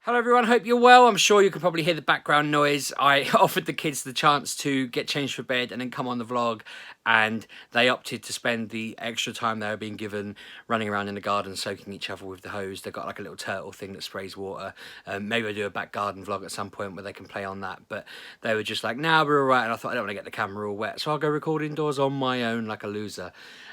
Hello everyone, hope you're well. I'm sure you can probably hear the background noise. I offered the kids the chance to get changed for bed and then come on the vlog, and they opted to spend the extra time they were being given running around in the garden soaking each other with the hose. They've got like a little turtle thing that sprays water. Maybe I'll do a back garden vlog at some point where they can play on that, but they were just like, nah, we're alright, and I thought I don't want to get the camera all wet, so I'll go record indoors on my own like a loser.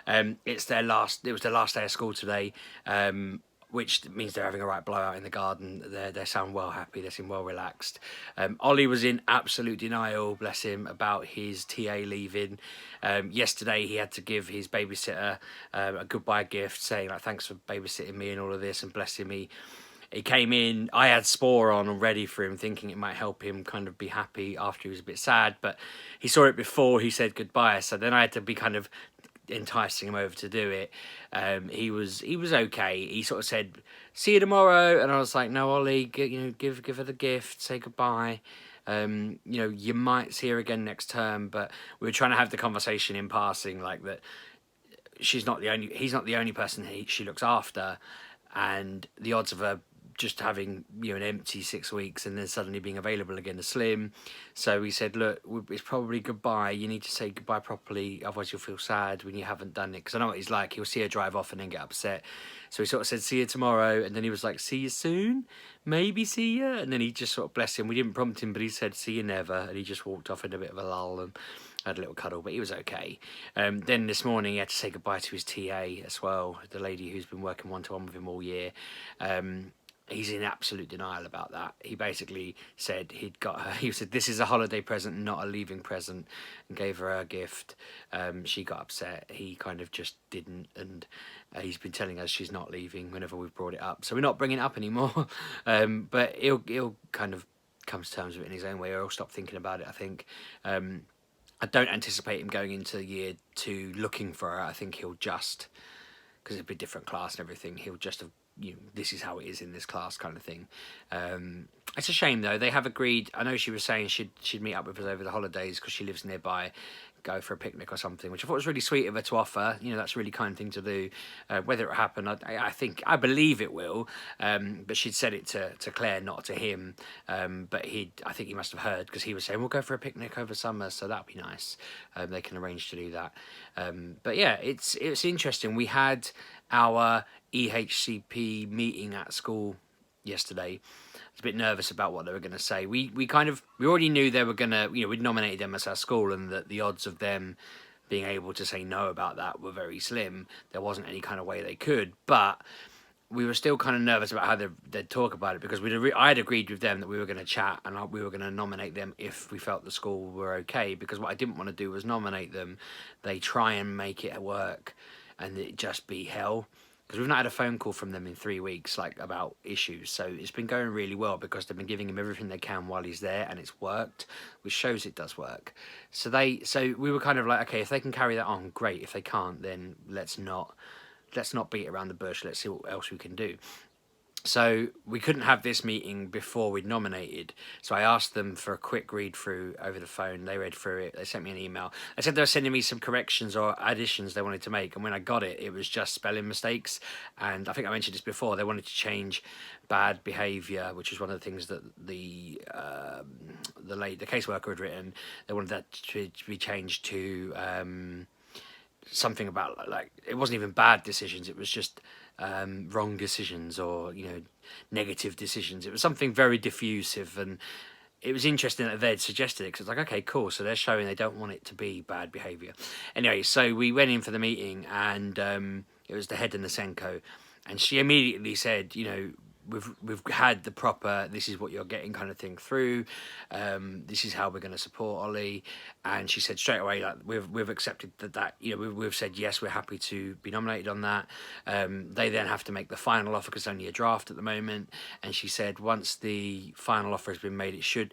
It was their last day of school today. Which means they're having a right blowout in the garden. They sound well happy, they seem well relaxed. Ollie was in absolute denial, bless him, about his TA leaving. Yesterday he had to give his babysitter a goodbye gift, saying like, thanks for babysitting me and all of this, and bless him, he came in, I had Spore on and ready for him, thinking it might help him kind of be happy after he was a bit sad, but he saw it before he said goodbye, so then I had to be kind of enticing him over to do it. He was okay. He sort of said, "See you tomorrow," and I was like, "No, Ollie, give her the gift, say goodbye. You might see her again next term." But we were trying to have the conversation in passing, like that. He's not the only person she looks after, and the odds of her just having an empty 6 weeks and then suddenly being available again are slim. So we said, look, it's probably goodbye. You need to say goodbye properly, otherwise you'll feel sad when you haven't done it. Because I know what he's like. He'll see her drive off and then get upset. So he sort of said, see you tomorrow, and then he was like, see you soon, maybe see you. And then he just sort of, bless him, we didn't prompt him, but he said, see you never, and he just walked off in a bit of a lull and had a little cuddle, but he was okay. Then this morning he had to say goodbye to his TA as well, the lady who's been working one-to-one with him all year. He's in absolute denial about that. He basically said he said, this is a holiday present, not a leaving present, and gave her a gift. She got upset. He kind of just didn't, and he's been telling us she's not leaving whenever we've brought it up. So we're not bringing it up anymore. But he'll kind of come to terms with it in his own way, or he'll stop thinking about it, I think. I don't anticipate him going into year 2 looking for her. I think he'll just, because it'd be a different class and everything, he'll just have, this is how it is in this class kind of thing. It's a shame though. They have agreed. I know she was saying she'd meet up with us over the holidays because she lives nearby, go for a picnic or something, which I thought was really sweet of her to offer. That's a really kind thing to do. Whether it will happen, I believe it will. But she'd said it to Claire, not to him. But I think he must have heard, because he was saying we'll go for a picnic over summer, so that'd be nice. They can arrange to do that. But yeah, it's interesting. We had our EHCP meeting at school yesterday. I was a bit nervous about what they were going to say. We already knew they were going to, we'd nominated them as our school, and that the odds of them being able to say no about that were very slim. There wasn't any kind of way they could, but we were still kind of nervous about how they'd talk about it, because I had agreed with them that we were going to chat and we were going to nominate them if we felt the school were okay, because what I didn't want to do was nominate them, they try and make it work, and it just be hell. Because we've not had a phone call from them in 3 weeks, like, about issues. So it's been going really well, because they've been giving him everything they can while he's there, and it's worked, which shows it does work. So we were kind of like, okay, if they can carry that on, great. If they can't, then let's not beat around the bush. Let's see what else we can do. So we couldn't have this meeting before we'd nominated. So I asked them for a quick read through over the phone. They read through it. They sent me an email. They said they were sending me some corrections or additions they wanted to make. And when I got it, it was just spelling mistakes. And I think I mentioned this before. They wanted to change bad behaviour, which is one of the things that the caseworker had written. They wanted that to be changed to something about, like, it wasn't even bad decisions. It was just wrong decisions, or negative decisions. It was something very diffusive, and it was interesting that they'd suggested it, because it's like, okay, cool, so they're showing they don't want it to be bad behaviour. Anyway, so we went in for the meeting, and it was the head and the Senko, and she immediately said, we've had the proper, this is what you're getting kind of thing through, this is how we're going to support Ollie. And she said straight away, like, we've accepted that we've said yes, we're happy to be nominated on that. They then have to make the final offer, because it's only a draft at the moment. And she said once the final offer has been made, she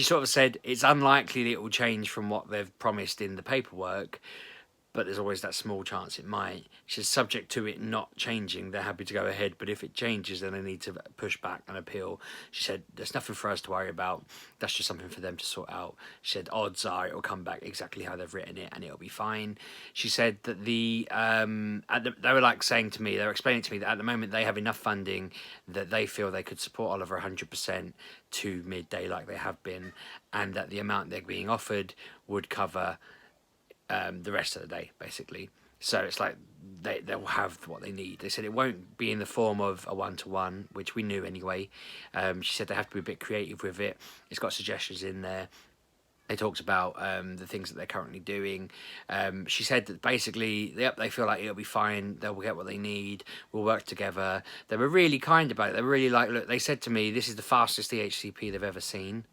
sort of said it's unlikely that it will change from what they've promised in the paperwork, but there's always that small chance it might. She says, subject to it not changing, they're happy to go ahead, but if it changes, then they need to push back and appeal. She said, there's nothing for us to worry about. That's just something for them to sort out. She said, odds are it'll come back exactly how they've written it and it'll be fine. She said that they were like saying to me, they were explaining to me that at the moment they have enough funding that they feel they could support Oliver 100% to midday like they have been, and that the amount they're being offered would cover the rest of the day, basically. So it's like they'll have what they need. They said it won't be in the form of a one-to-one, which we knew anyway. She said they have to be a bit creative with it. It's got suggestions in there. They talked about the things that they're currently doing. She said that basically, yep, they feel like it'll be fine. They'll get what they need. We'll work together. They were really kind about it. They were really like, look, they said to me, this is the fastest EHCP they've ever seen.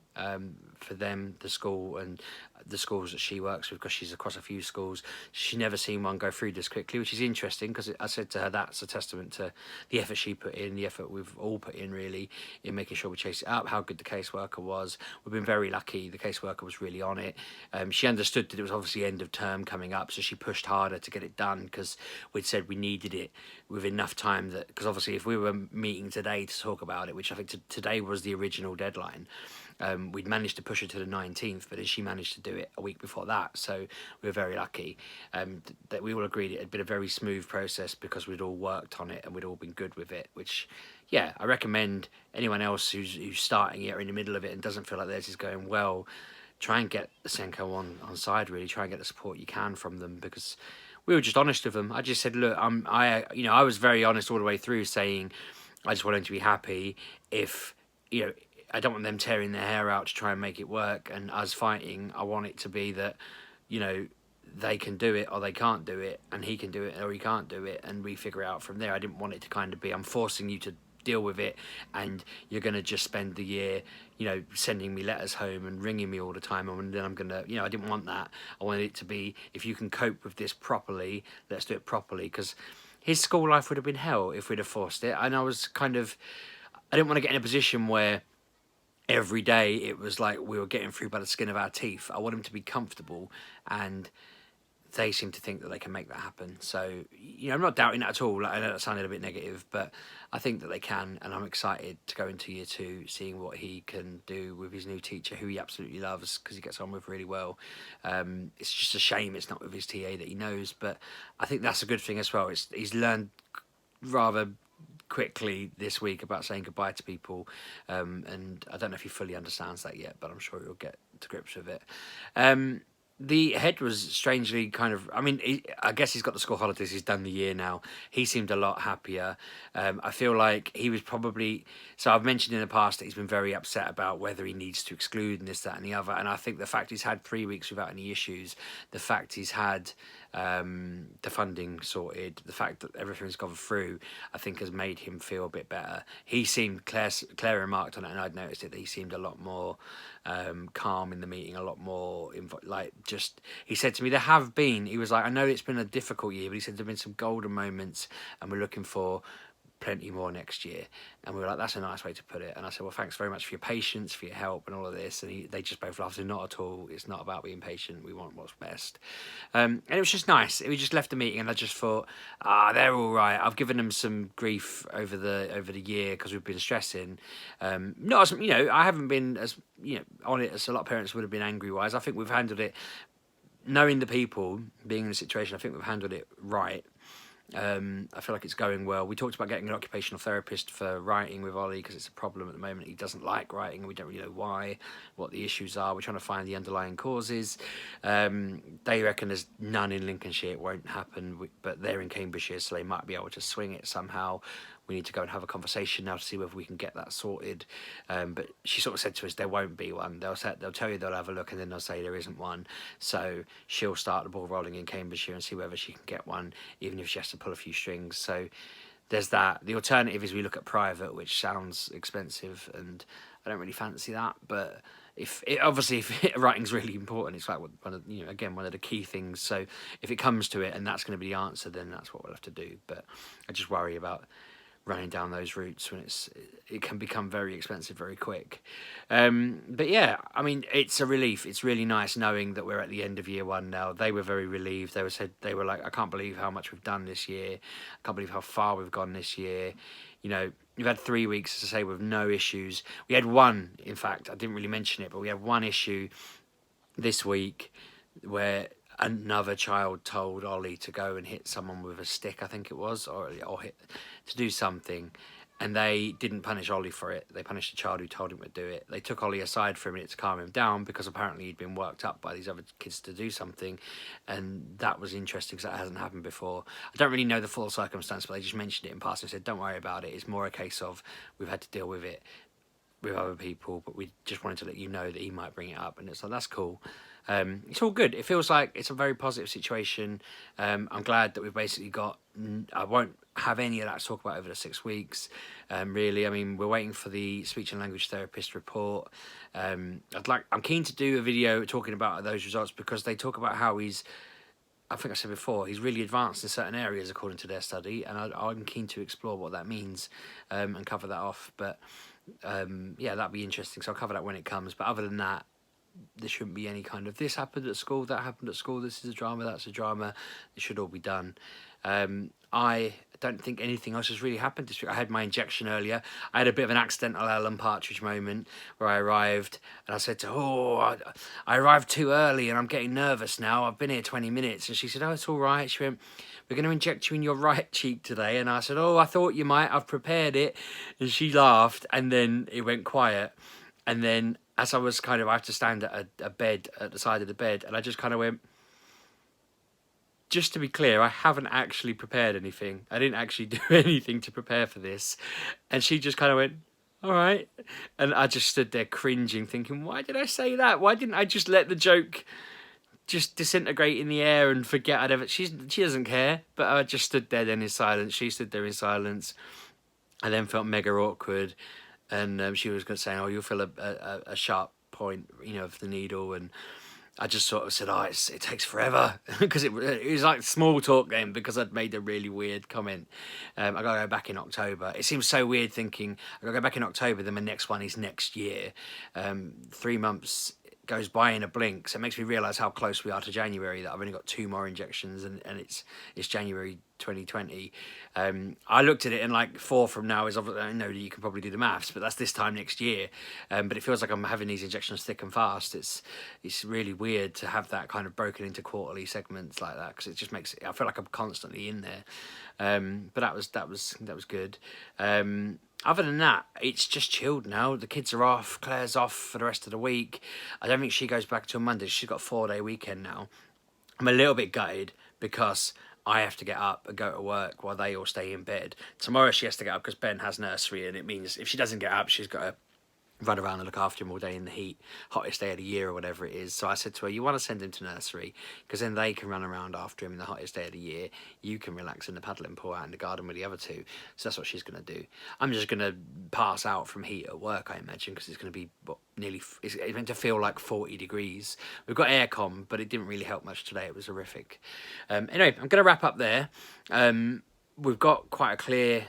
For them, the school and the schools that she works with, because she's across a few schools, she's never seen one go through this quickly, which is interesting, because I said to her that's a testament to the effort she put in, the effort we've all put in really in making sure we chase it up, how good the caseworker was. We've been very lucky. The caseworker was really on it. She understood that it was obviously end of term coming up, so she pushed harder to get it done, because we'd said we needed it with enough time, that because obviously if we were meeting today to talk about it, which I think today was the original deadline, we'd managed to push it to the 19th, but then she managed to do it a week before that, so we were very lucky. That we all agreed it had been a very smooth process because we'd all worked on it and we'd all been good with it, which, yeah, I recommend anyone else who's starting it or in the middle of it and doesn't feel like theirs is going well, try and get the Senko on side, really. Try and get the support you can from them, because we were just honest with them. I just said, look, I was very honest all the way through, saying I just want them to be happy. If, I don't want them tearing their hair out to try and make it work and us fighting. I want it to be that, they can do it or they can't do it, and he can do it or he can't do it, and we figure it out from there. I didn't want it to kind of be, I'm forcing you to deal with it and you're going to just spend the year, sending me letters home and ringing me all the time, and then I'm going to, I didn't want that. I wanted it to be, if you can cope with this properly, let's do it properly, because his school life would have been hell if we'd have forced it. And I didn't want to get in a position where every day it was like we were getting through by the skin of our teeth. I want him to be comfortable, and they seem to think that they can make that happen. So, I'm not doubting that at all. I know that sounded a bit negative, but I think that they can, and I'm excited to go into year 2, seeing what he can do with his new teacher, who he absolutely loves because he gets on with really well. It's just a shame it's not with his TA that he knows, but I think that's a good thing as well. He's learned rather quickly this week about saying goodbye to people, and I don't know if he fully understands that yet, but I'm sure he'll get to grips with it. The head was strangely kind of, I guess he's got the school holidays, he's done the year now. He seemed a lot happier. I feel like he was probably, so I've mentioned in the past that he's been very upset about whether he needs to exclude and this, that and the other. And I think the fact he's had 3 weeks without any issues, the fact he's had the funding sorted, the fact that everything's gone through, I think has made him feel a bit better. He seemed, Claire remarked on it, and I'd noticed it, that he seemed a lot more calm in the meeting, a lot more he said to me, he was like, I know it's been a difficult year, but he said there have been some golden moments and we're looking for plenty more next year. And we were like, that's a nice way to put it. And I said, well, thanks very much for your patience, for your help and all of this. And they just both laughed. Not at all. It's not about being patient. We want what's best. And it was just nice. We just left the meeting and I just thought, they're all right. I've given them some grief over the year because we've been stressing. Not as, I haven't been as, on it as a lot of parents would have been angry wise. I think we've handled it, knowing the people, being in the situation, I think we've handled it right. I feel like it's going well. We talked about getting an occupational therapist for writing with Ollie because it's a problem at the moment. He doesn't like writing and we don't really know why, what the issues are. We're trying to find the underlying causes. They reckon there's none in Lincolnshire, it won't happen, but they're in Cambridgeshire, so they might be able to swing it somehow. We need to go and have a conversation now to see whether we can get that sorted. But she sort of said to us, there won't be one. They'll tell you they'll have a look and then they'll say there isn't one. So she'll start the ball rolling in Cambridgeshire and see whether she can get one, even if she has to pull a few strings. So there's that. The alternative is we look at private, which sounds expensive, and I don't really fancy that. But if writing's really important, it's like one of the key things. So if it comes to it and that's going to be the answer, then that's what we'll have to do. But I just worry about running down those routes when it can become very expensive very quick. But yeah, I mean, it's a relief. It's really nice knowing that we're at the end of year one now. They were very relieved. They were like, I can't believe how much we've done this year. I can't believe how far we've gone this year. You know, we've had 3 weeks, as I say, with no issues. We had one, in fact, I didn't really mention it, but we had one issue this week where another child told Ollie to go and hit someone with a stick, I think it was, or hit, to do something, and they didn't punish Ollie for it. They punished the child who told him to do it. They took Ollie aside for a minute to calm him down because apparently he'd been worked up by these other kids to do something, and that was interesting because that hasn't happened before. I don't really know the full circumstance, but they just mentioned it in passing and said, don't worry about it. It's more a case of we've had to deal with it with other people, but we just wanted to let you know that he might bring it up, and it's like, that's cool. It's all good. It feels like it's a very positive situation. I'm glad that we've basically got, I won't have any of that to talk about over the 6 weeks, really. I mean, we're waiting for the speech and language therapist report. I'm keen to do a video talking about those results because they talk about how I think I said before, he's really advanced in certain areas according to their study, and I'm keen to explore what that means and cover that off. But yeah, that'd be interesting, so I'll cover that when it comes. But other than that, there shouldn't be any kind of this happened at school, that happened at school, this is a drama, that's a drama. It should all be done. I don't think anything else has really happened this week. I had my injection earlier. I had a bit of an accidental Alan Partridge moment where I arrived and I said to her, I arrived too early and I'm getting nervous now. I've been here 20 minutes. And she said, oh, it's all right. She went, we're going to inject you in your right cheek today. And I said, oh, I thought you might. I've prepared it. And she laughed, and then it went quiet. And then as I was I have to stand at a bed at the side of the bed, and I just kind of went, just to be clear, I haven't actually prepared anything. I didn't actually do anything to prepare for this. And she just kind of went, all right. And I just stood there cringing, thinking, why did I say that? Why didn't I just let the joke just disintegrate in the air and forget I'd ever... She doesn't care. But I just stood there then in silence. She stood there in silence. I then felt mega awkward. And she was going to say, oh, you'll feel a sharp point, of the needle. And I just sort of said, oh, it takes forever. Because it was like small talk then, because I'd made a really weird comment. I got to go back in October. It seems so weird thinking, I got to go back in October, then my next one is next year. 3 months goes by in a blink, so it makes me realise how close we are to January, that I've only got 2 more injections, and it's January 2020. I looked at it, and like 4 from now is obviously, I know that you can probably do the maths, but that's this time next year. But it feels like I'm having these injections thick and fast. It's really weird to have that kind of broken into quarterly segments like that, because it just makes it, I feel like I'm constantly in there. But that was good. Other than that, it's just chilled now. The kids are off. Claire's off for the rest of the week. I don't think she goes back till Monday. She's got a 4-day weekend now. I'm a little bit gutted because I have to get up and go to work while they all stay in bed. Tomorrow she has to get up because Ben has nursery, and it means if she doesn't get up, she's got to run around and look after him all day in the heat, hottest day of the year or whatever it is. So I said to her, you want to send him to nursery because then they can run around after him in the hottest day of the year. You can relax in the paddling pool out in the garden with the other 2. So that's what she's going to do. I'm just going to pass out from heat at work, I imagine, because it's going to be it's meant to feel like 40 degrees. We've got aircon, but it didn't really help much today. It was horrific. Anyway, I'm going to wrap up there. We've got quite a clear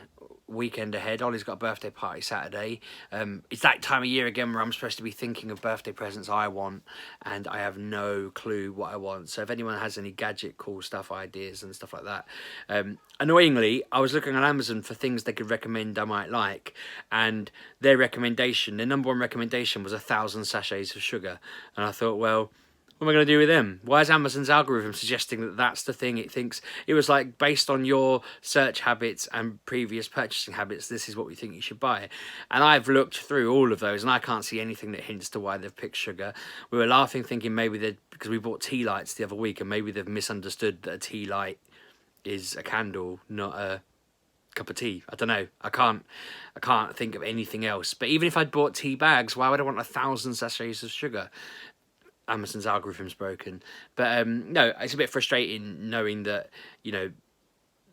weekend ahead. Ollie's got a birthday party Saturday. It's that time of year again where I'm supposed to be thinking of birthday presents I want, and I have no clue what I want. So if anyone has any gadget cool stuff ideas and stuff like that, annoyingly I was looking on Amazon for things they could recommend I might like, and their number 1 recommendation was 1,000 sachets of sugar, and I thought, well, what am I going to do with them? Why is Amazon's algorithm suggesting that that's the thing it thinks? It was like, based on your search habits and previous purchasing habits, this is what we think you should buy. And I've looked through all of those, and I can't see anything that hints to why they've picked sugar. We were laughing, thinking maybe because we bought tea lights the other week, and maybe they've misunderstood that a tea light is a candle, not a cup of tea. I don't know. I can't think of anything else. But even if I'd bought tea bags, why would I want 1,000 sachets of sugar? Amazon's algorithm's broken. But no, it's a bit frustrating knowing that,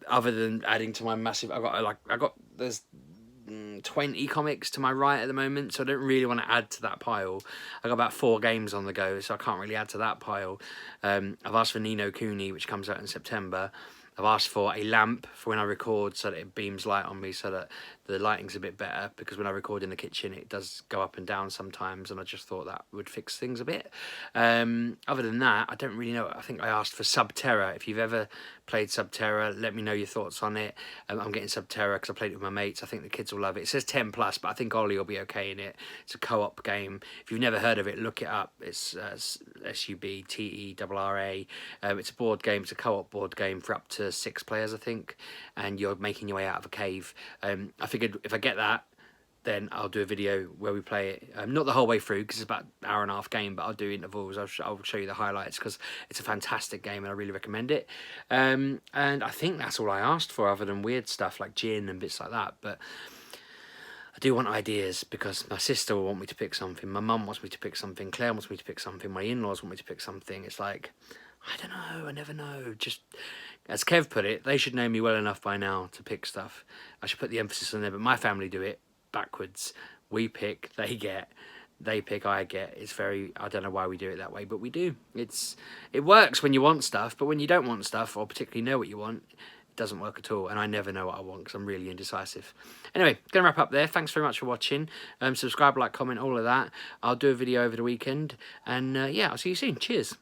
other than adding to my massive, there's 20 comics to my right at the moment, so I don't really want to add to that pile. I got about 4 games on the go, so I can't really add to that pile. I've asked for Ni no Kuni, which comes out in September. I've asked for a lamp for when I record so that it beams light on me, so that the lighting's a bit better, because when I record in the kitchen it does go up and down sometimes, and I just thought that would fix things a bit. Other than that, I don't really know. I think I asked for Subterra. If you've ever played Subterra, let me know your thoughts on it. I'm getting Subterra because I played it with my mates. I think the kids will love it. It says 10 plus, but I think Ollie will be okay in it. It's a co-op game. If you've never heard of it, look it up. It's Subterra. It's a board game. It's a co-op board game for up to 6 players, I think, and you're making your way out of a cave. I figured if I get that, then I'll do a video where we play it. Not the whole way through, because it's about an hour and a half game, but I'll do intervals. I'll show you the highlights, because it's a fantastic game and I really recommend it. And I think that's all I asked for, other than weird stuff like gin and bits like that. But I do want ideas, because my sister will want me to pick something, my mum wants me to pick something, Claire wants me to pick something, my in-laws want me to pick something. It's like, I don't know, I never know. Just, as Kev put it, they should know me well enough by now to pick stuff. I should put the emphasis on there, but my family do it backwards. We pick, they get, they pick, I get. It's very, I don't know why we do it that way, but we do. It works when you want stuff, but when you don't want stuff, or particularly know what you want, it doesn't work at all. And I never know what I want, because I'm really indecisive. Anyway, gonna wrap up there. Thanks very much for watching. Subscribe, like, comment, all of that. I'll do a video over the weekend, and yeah, I'll see you soon. Cheers.